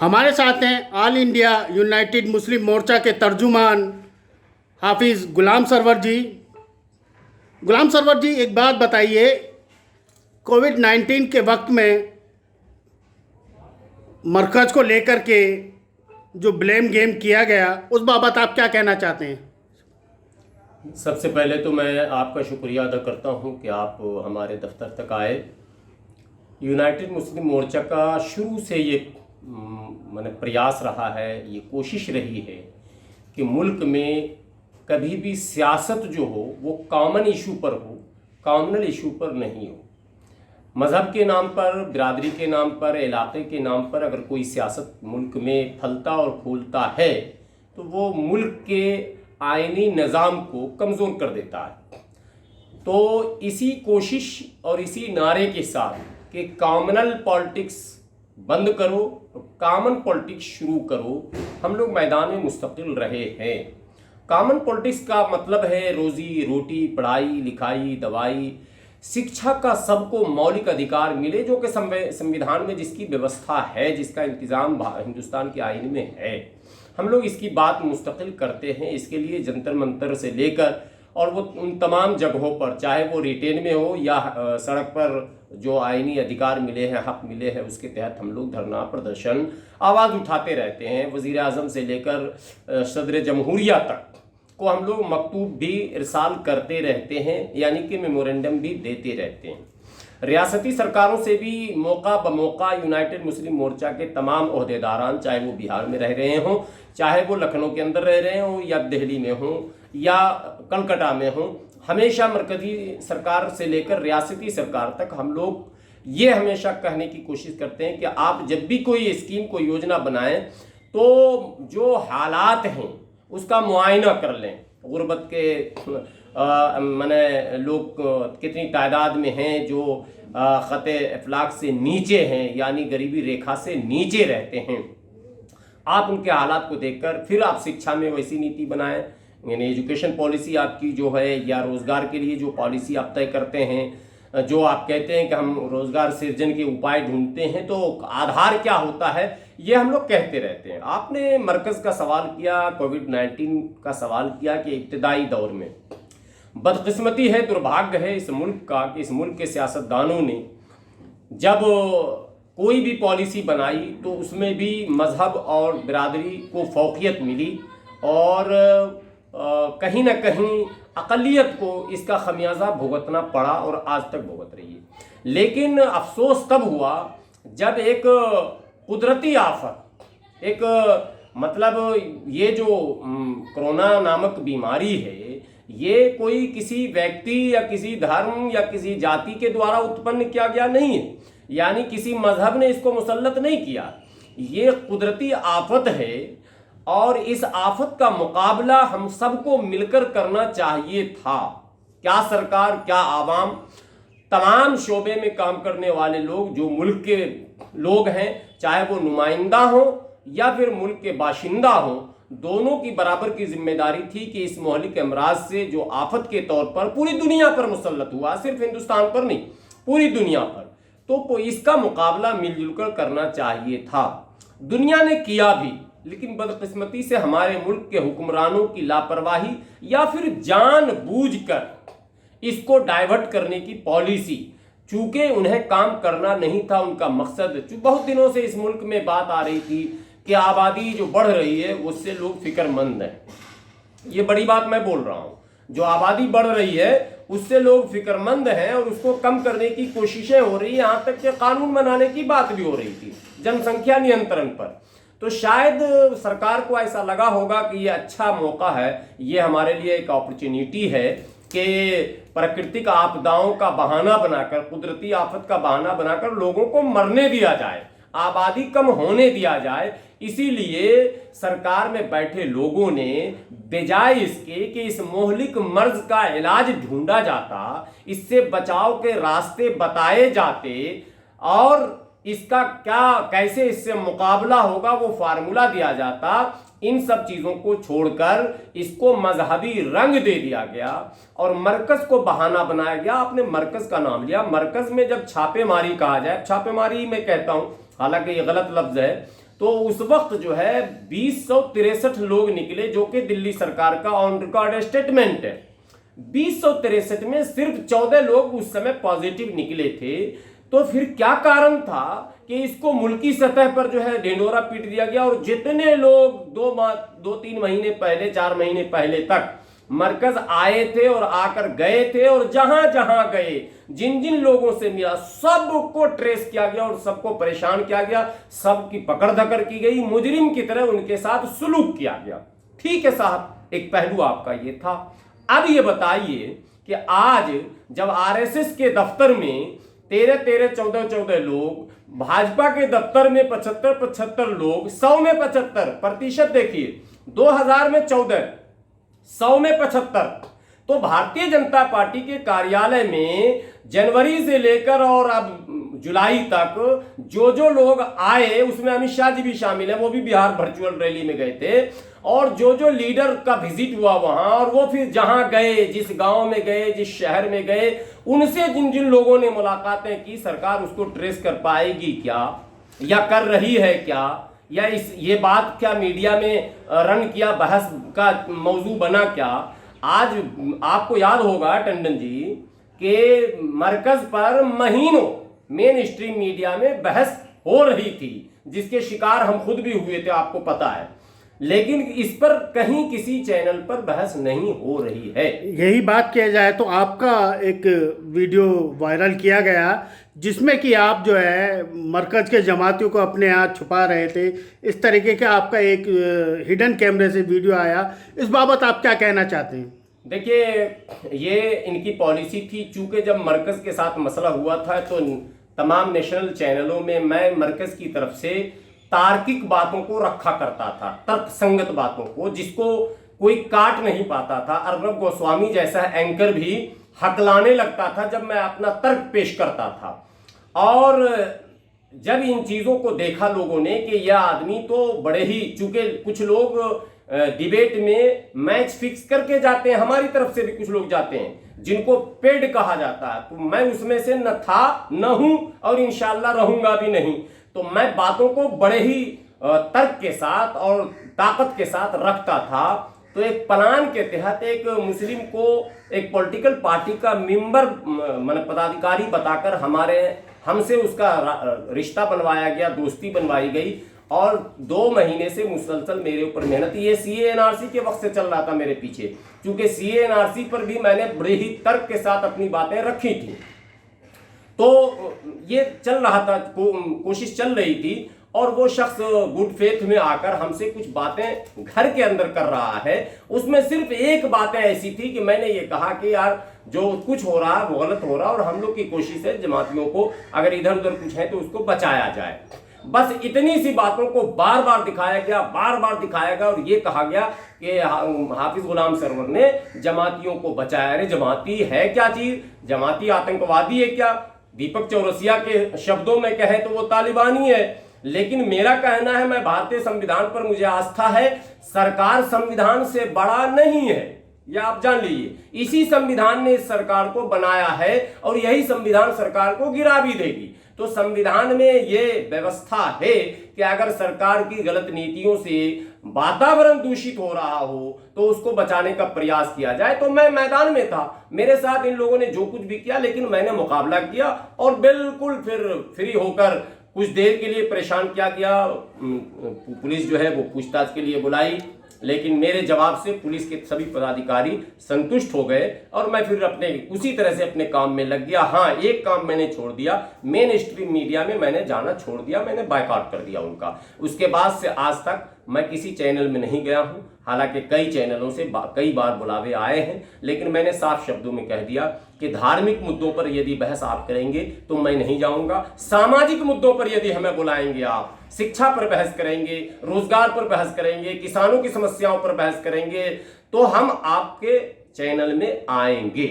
हमारे साथ हैं ऑल इंडिया यूनाइटेड मुस्लिम मोर्चा के तर्जुमान हाफिज़ गुलाम सरवर जी। गुलाम सरवर जी, एक बात बताइए, कोविड-19 के वक्त में मरकज़ को लेकर के जो ब्लेम गेम किया गया, उस बाबत आप क्या कहना चाहते हैं? सबसे पहले तो मैं आपका शुक्रिया अदा करता हूं कि आप हमारे दफ्तर तक आए। यूनाइटेड मुस्लिम मोर्चा का शुरू से ये मैंने प्रयास रहा है, ये कोशिश रही है कि मुल्क में कभी भी सियासत जो हो वो कॉमन इशू पर हो, कॉमनल इशू पर नहीं हो। मज़हब के नाम पर, बिरादरी के नाम पर, इलाके के नाम पर अगर कोई सियासत मुल्क में फलता और फूलता है तो वो मुल्क के आईनी निज़ाम को कमज़ोर कर देता है। तो इसी कोशिश और इसी नारे के साथ कि कॉमनल पॉलिटिक्स बंद करो, कॉमन पॉलिटिक्स शुरू करो, हम लोग मैदान में मुस्तकिल रहे हैं। कॉमन पॉलिटिक्स का मतलब है रोज़ी रोटी, पढ़ाई लिखाई, दवाई, शिक्षा का सबको मौलिक अधिकार मिले, जो कि संविधान में जिसकी व्यवस्था है, जिसका इंतज़ाम हिंदुस्तान के आईन में है। हम लोग इसकी बात मुस्तकिल करते हैं। इसके लिए जंतर मंतर से लेकर और वो उन तमाम जगहों पर, चाहे वो रिटेन में हो या सड़क पर जो आईनी अधिकार मिले हैं, हक मिले हैं, उसके तहत हम लोग धरना प्रदर्शन आवाज़ उठाते रहते हैं। वज़ीर आज़म से लेकर सदर जमहूरिया तक को हम लोग मकतूब भी इरसाल करते रहते हैं, यानी कि मेमोरेंडम भी देते रहते हैं। रियासती सरकारों से भी मौका ब मौका यूनाइटेड मुस्लिम मोर्चा के तमाम ओहदेदारान, चाहे वो बिहार में रह रहे हों, चाहे वो लखनऊ के अंदर रह रहे हों या दिल्ली में हों या कलकत्ता में हों, हमेशा मरकज़ी सरकार से लेकर रियासती सरकार तक हम लोग ये हमेशा कहने की कोशिश करते हैं कि आप जब भी कोई स्कीम, कोई योजना बनाएं तो जो हालात हैं उसका मुआयना कर लें। गुर्बत के माने लोग कितनी तादाद में हैं जो ख़ते इफ़लाक से नीचे हैं, यानी गरीबी रेखा से नीचे रहते हैं। आप उनके हालात को देखकर फिर आप शिक्षा में वैसी नीति बनाएं, यानी एजुकेशन पॉलिसी आपकी जो है, या रोज़गार के लिए जो पॉलिसी आप तय करते हैं, जो आप कहते हैं कि हम रोज़गार सृजन के उपाय ढूंढते हैं, तो आधार क्या होता है ये हम लोग कहते रहते हैं। आपने मरकज़ का सवाल किया, कोविड-19 का सवाल किया कि इब्तदाई दौर में बदकिस्मती है, दुर्भाग्य है इस मुल्क का कि इस मुल्क के सियासतदानों ने जब कोई भी पॉलिसी बनाई तो उसमें भी मज़हब और बिरादरी को फौकियत मिली और कहीं ना कहीं अक़लियत को इसका खमियाजा भुगतना पड़ा और आज तक भुगत रही है। लेकिन अफसोस तब हुआ जब एक कुदरती आफत, एक मतलब ये जो कोरोना नामक बीमारी है, ये कोई किसी व्यक्ति या किसी धर्म या किसी जाति के द्वारा उत्पन्न किया गया नहीं है, यानी किसी मजहब ने इसको मुसल्लत नहीं किया। ये कुदरती आफत है और इस आफत का मुकाबला हम सबको मिलकर करना चाहिए था। क्या सरकार, क्या आवाम, तमाम शोबे में काम करने वाले लोग, जो मुल्क के लोग हैं, चाहे वो नुमाइंदा हो या फिर मुल्क के बाशिंदा हो, दोनों की बराबर की जिम्मेदारी थी कि इस मोहलिक अमराज से जो आफत के तौर पर पूरी दुनिया पर मुसल्लत हुआ, सिर्फ हिंदुस्तान पर नहीं, पूरी दुनिया पर, तो इसका मुकाबला मिलजुल कर करना चाहिए था। दुनिया ने किया भी, लेकिन बदकिस्मती से हमारे मुल्क के हुक्मरानों की लापरवाही या फिर जानबूझकर इसको डाइवर्ट करने की पॉलिसी, चूंकि उन्हें काम करना नहीं था उनका मकसद। बहुत दिनों से इस मुल्क में बात आ रही थी कि आबादी जो बढ़ रही है उससे लोग फिक्रमंद हैं। ये बड़ी बात मैं बोल रहा हूँ, जो आबादी बढ़ रही है उससे लोग फिक्रमंद हैं और उसको कम करने की कोशिशें हो रही है। यहाँ तक कि कानून बनाने की बात भी हो रही थी जनसंख्या नियंत्रण पर। तो शायद सरकार को ऐसा लगा होगा कि ये अच्छा मौका है, ये हमारे लिए एक अपॉर्चुनिटी है कि प्राकृतिक आपदाओं का बहाना बनाकर, कुदरती आफत का बहाना बनाकर लोगों को मरने दिया जाए, आबादी कम होने दिया जाए। इसीलिए सरकार में बैठे लोगों ने बजाय इसके कि इस मोहलिक मर्ज का इलाज ढूंढा जाता, इससे बचाव के रास्ते बताए जाते और इसका क्या, कैसे इससे मुकाबला होगा वो फार्मूला दिया जाता, इन सब चीज़ों को छोड़कर इसको मजहबी रंग दे दिया गया और मरकज़ को बहाना बनाया गया। आपने मरकज़ का नाम लिया, मरकज़ में जब छापेमारी कहा जाए, छापेमारी मैं कहता हूँ, हालांकि ये गलत लफ्ज़ है, तो उस वक्त जो है 2063 लोग निकले, जो कि दिल्ली सरकार का ऑन रिकॉर्ड स्टेटमेंट है। 2063 में सिर्फ 14 लोग उस समय पॉजिटिव निकले थे। तो फिर क्या कारण था कि इसको मुल्की सतह पर जो है ढिंडोरा पीट दिया गया, और जितने लोग 2-3 महीने पहले, 4 महीने पहले तक मरकज आए थे और आकर गए थे, और जहां जहां गए, जिन जिन लोगों से मिला, सबको ट्रेस किया गया और सबको परेशान किया गया, सबकी पकड़ धकड़ की गई, मुजरिम की तरह उनके साथ सुलूक किया गया। ठीक है साहब, एक पहलू आपका ये था। अब ये बताइए कि आज जब आरएसएस के दफ्तर में 13-13, 14-14 लोग, भाजपा के दफ्तर में 75-75 लोग, 100 में 75%, देखिए 2000 में 14, 100 में 75। तो भारतीय जनता पार्टी के कार्यालय में जनवरी से लेकर और अब जुलाई तक जो जो लोग आए, उसमें अमित शाह जी भी शामिल है, वो भी बिहार वर्चुअल रैली में गए थे, और जो जो लीडर का विजिट हुआ वहां, और वो फिर जहां गए, जिस गांव में गए, जिस शहर में गए, उनसे जिन जिन लोगों ने मुलाकातें की, सरकार उसको ट्रेस कर पाएगी क्या, या कर रही है क्या, या ये बात क्या मीडिया में रन किया, बहस का मौजू बना क्या? आज आपको याद होगा टंडन जी कि मरकज पर महीनों मेन स्ट्रीम मीडिया में बहस हो रही थी, जिसके शिकार हम खुद भी हुए थे, आपको पता है, लेकिन इस पर कहीं किसी चैनल पर बहस नहीं हो रही है। यही बात किया जाए तो आपका एक वीडियो वायरल किया गया, जिसमें कि आप जो है मरकज के जमातियों को अपने यहाँ छुपा रहे थे, इस तरीके का आपका एक हिडन कैमरे से वीडियो आया। इस बाबत आप क्या कहना चाहते हैं? देखिए, ये इनकी पॉलिसी थी। चूंकि जब मरकज के साथ मसला हुआ था तो तमाम नेशनल चैनलों में मैं मरकज की तरफ से तार्किक बातों को रखा करता था, तर्कसंगत बातों को, जिसको कोई काट नहीं पाता था। अर्नब गोस्वामी जैसा एंकर भी हकलाने लगता था जब मैं अपना तर्क पेश करता था। और जब इन चीज़ों को देखा लोगों ने कि यह आदमी तो बड़े ही, चूंकि कुछ लोग डिबेट में मैच फिक्स करके जाते हैं, हमारी तरफ से भी कुछ लोग जाते हैं जिनको पेड कहा जाता है, तो मैं उसमें से न था, न हूं, और इंशाल्लाह रहूंगा भी नहीं। तो मैं बातों को बड़े ही तर्क के साथ और ताकत के साथ रखता था। तो एक प्लान के तहत एक मुस्लिम को एक पॉलिटिकल पार्टी का मेंबर, माने पदाधिकारी बताकर हमसे उसका रिश्ता बनवाया गया, दोस्ती बनवाई गई, और 2 महीने से मुसलसल मेरे ऊपर मेहनत, ये सीए एनआरसी के वक्त से चल रहा था मेरे पीछे, क्योंकि सीए एनआरसी पर भी मैंने बड़े ही तर्क के साथ अपनी बातें रखी थी। तो ये चल रहा था, कोशिश चल रही थी, और वो शख्स गुड फेथ में आकर हमसे कुछ बातें घर के अंदर कर रहा है। उसमें सिर्फ एक बातें ऐसी थी कि मैंने ये कहा कि यार जो कुछ हो रहा है वो गलत हो रहा है, और हम लोग की कोशिश है जमातियों को अगर इधर उधर कुछ है तो उसको बचाया जाए। बस इतनी सी बातों को बार बार दिखाया गया, बार बार दिखाया गया, और ये कहा गया कि हाफिज गुलाम सरवर ने जमातियों को बचाया। अरे जमाती है क्या चीज? जमाती आतंकवादी है क्या? दीपक चौरसिया के शब्दों में कहे तो वो तालिबानी है। लेकिन मेरा कहना है, मैं भारतीय संविधान पर मुझे आस्था है, सरकार संविधान से बड़ा नहीं है, यह आप जान लीजिए। इसी संविधान ने इस सरकार को बनाया है, और यही संविधान सरकार को गिरा भी देगी। तो संविधान में ये व्यवस्था है कि अगर सरकार की गलत नीतियों से वातावरण दूषित हो रहा हो तो उसको बचाने का प्रयास किया जाए। तो मैं मैदान में था, मेरे साथ इन लोगों ने जो कुछ भी किया, लेकिन मैंने मुकाबला किया, और बिल्कुल फिर फ्री होकर कुछ देर के लिए परेशान किया गया। पुलिस जो है वो पूछताछ के लिए बुलाई, लेकिन मेरे जवाब से पुलिस के सभी पदाधिकारी संतुष्ट हो गए, और मैं फिर उसी तरह से अपने काम में लग गया। हाँ, एक काम मैंने छोड़ दिया, मेन स्ट्रीम मीडिया में मैंने जाना छोड़ दिया, मैंने बायकॉट कर दिया उनका। उसके बाद से आज तक मैं किसी चैनल में नहीं गया हूं, हालांकि कई चैनलों से कई बार बुलावे आए हैं, लेकिन मैंने साफ शब्दों में कह दिया कि धार्मिक मुद्दों पर यदि बहस आप करेंगे तो मैं नहीं जाऊंगा। सामाजिक मुद्दों पर यदि हमें बुलाएंगे, आप शिक्षा पर बहस करेंगे, रोजगार पर बहस करेंगे, किसानों की समस्याओं पर बहस करेंगे, तो हम आपके चैनल में आएंगे।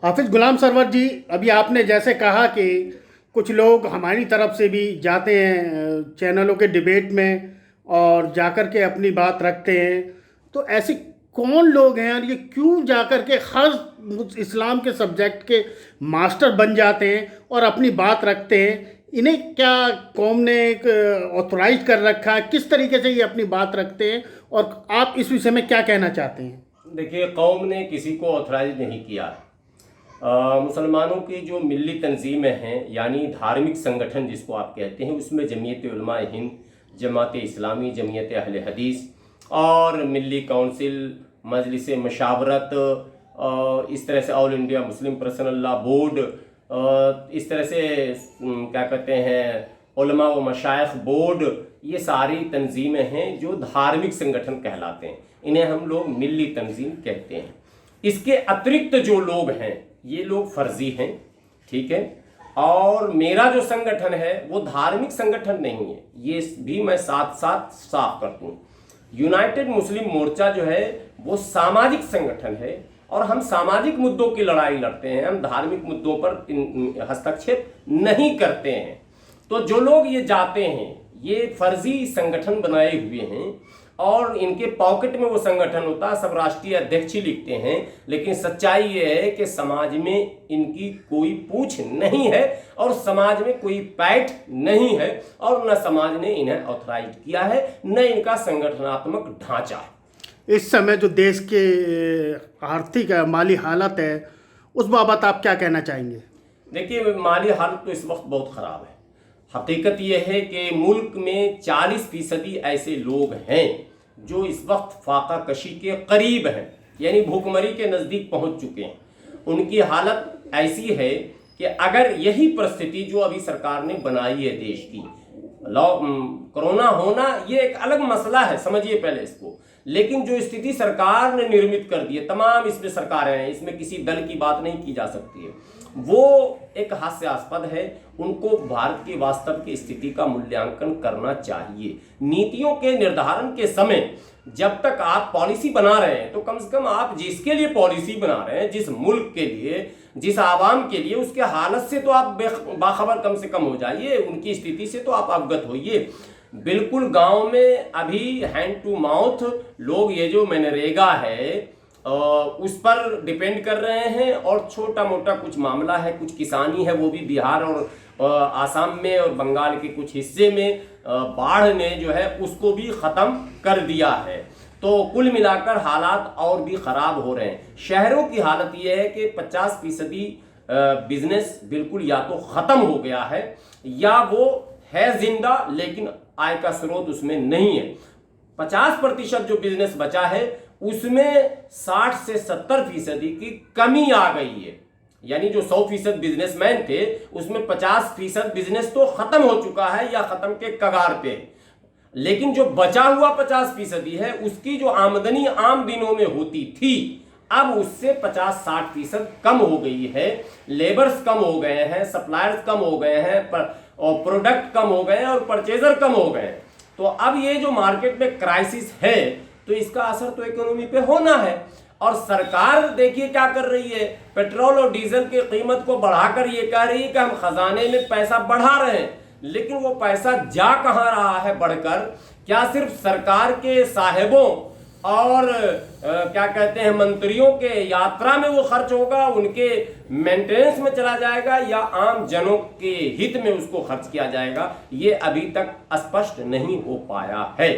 हाफिज गुलाम सरवर जी, अभी आपने जैसे कहा कि कुछ लोग हमारी तरफ से भी जाते हैं चैनलों के डिबेट में और जाकर के अपनी बात रखते हैं, तो ऐसे कौन लोग हैं और ये क्यों जाकर के हर इस्लाम के सब्जेक्ट के मास्टर बन जाते हैं और अपनी बात रखते हैं? इन्हें क्या कौम ने एक ऑथोराइज कर रखा है? किस तरीके से ये अपनी बात रखते हैं और आप इस विषय में क्या कहना चाहते हैं? देखिए, कौम ने किसी को ऑथराइज नहीं किया है। मुसलमानों की जो मिली तंजीमें हैं, यानी धार्मिक संगठन जिसको आप कहते हैं, उसमें जमीयत उलमा हिंद, जमात इस्लामी, जमीयत अहले हदीस और मिली काउंसिल, मजलिस मशावरत, इस तरह से all India Muslim personal law board, इस तरह से क्या कहते हैं उलमा व मशाइख बोर्ड, ये सारी तंजीमें हैं जो धार्मिक संगठन कहलाते हैं। इन्हें हम लोग मिली तंजीम कहते हैं। इसके अतिरिक्त जो लोग हैं ये लोग फर्जी हैं, ठीक है। और मेरा जो संगठन है वो धार्मिक संगठन नहीं है, ये भी मैं साथ साथ साफ कर दूं। यूनाइटेड मुस्लिम मोर्चा जो है वो सामाजिक संगठन है और हम सामाजिक मुद्दों की लड़ाई लड़ते हैं, हम धार्मिक मुद्दों पर हस्तक्षेप नहीं करते हैं। तो जो लोग ये जाते हैं ये फर्जी संगठन बनाए हुए हैं और इनके पॉकेट में वो संगठन होता है, सब राष्ट्रीय अध्यक्ष ही लिखते हैं, लेकिन सच्चाई ये है कि समाज में इनकी कोई पूछ नहीं है और समाज में कोई पैठ नहीं है और न समाज ने इन्हें ऑथराइज किया है, न इनका संगठनात्मक ढांचा है। इस समय जो देश के आर्थिक माली हालत है उस बाबत आप क्या कहना चाहेंगे? देखिए, माली हालत तो इस वक्त बहुत ख़राब है। हकीकत यह है कि मुल्क में 40% ऐसे लोग हैं जो इस वक्त फाका कशी के करीब हैं, यानी भूखमरी के नज़दीक पहुंच चुके हैं। उनकी हालत ऐसी है कि अगर यही परिस्थिति जो अभी सरकार ने बनाई है देश की, कोरोना होना ये एक अलग मसला है, समझिए पहले इसको, लेकिन जो स्थिति सरकार ने निर्मित कर दी है, तमाम इसमें सरकारें हैं, इसमें किसी दल की बात नहीं की जा सकती है, वो एक हास्यास्पद है। उनको भारत की वास्तव की स्थिति का मूल्यांकन करना चाहिए। नीतियों के निर्धारण के समय जब तक आप पॉलिसी बना रहे हैं तो कम से कम आप जिसके लिए पॉलिसी बना रहे हैं, जिस मुल्क के लिए, जिस आवाम के लिए, उसके हालत से तो आप बाखबर कम से कम हो जाइए, उनकी स्थिति से तो आप अवगत होइए। बिल्कुल गांव में अभी हैंड टू माउथ लोग ये जो मनरेगा है उस पर डिपेंड कर रहे हैं और छोटा मोटा कुछ मामला है, कुछ किसानी है, वो भी बिहार और आसाम में और बंगाल के कुछ हिस्से में बाढ़ ने जो है उसको भी ख़त्म कर दिया है। तो कुल मिलाकर हालात और भी ख़राब हो रहे हैं। शहरों की हालत ये है कि 50% बिजनेस बिल्कुल या तो ख़त्म हो गया है या वो है जिंदा लेकिन आय का स्रोत उसमें नहीं है। 50% जो बिजनेस बचा है उसमें 60 से 70% की कमी आ गई है, यानी जो 100% बिजनेसमैन थे उसमें 50% बिजनेस तो खत्म हो चुका है या खत्म के कगार पे, लेकिन जो बचा हुआ 50% है उसकी जो आमदनी आम दिनों में होती थी अब उससे 50-60% कम हो गई है। लेबर्स कम हो गए हैं, सप्लायर्स कम हो गए हैं, और प्रोडक्ट कम हो गए हैं और परचेजर कम हो गए। तो अब ये जो मार्केट में क्राइसिस है तो इसका असर तो इकोनॉमी पे होना है। और सरकार देखिए क्या कर रही है, पेट्रोल और डीजल की कीमत को बढ़ाकर ये कह रही है कि हम खजाने में पैसा बढ़ा रहे हैं, लेकिन वो पैसा जा कहाँ रहा है बढ़कर? क्या सिर्फ सरकार के साहिबों और क्या कहते हैं मंत्रियों के यात्रा में वो खर्च होगा, उनके मेंटेनेंस में चला जाएगा, या आम जनों के हित में उसको खर्च किया जाएगा? ये अभी तक स्पष्ट नहीं हो पाया है।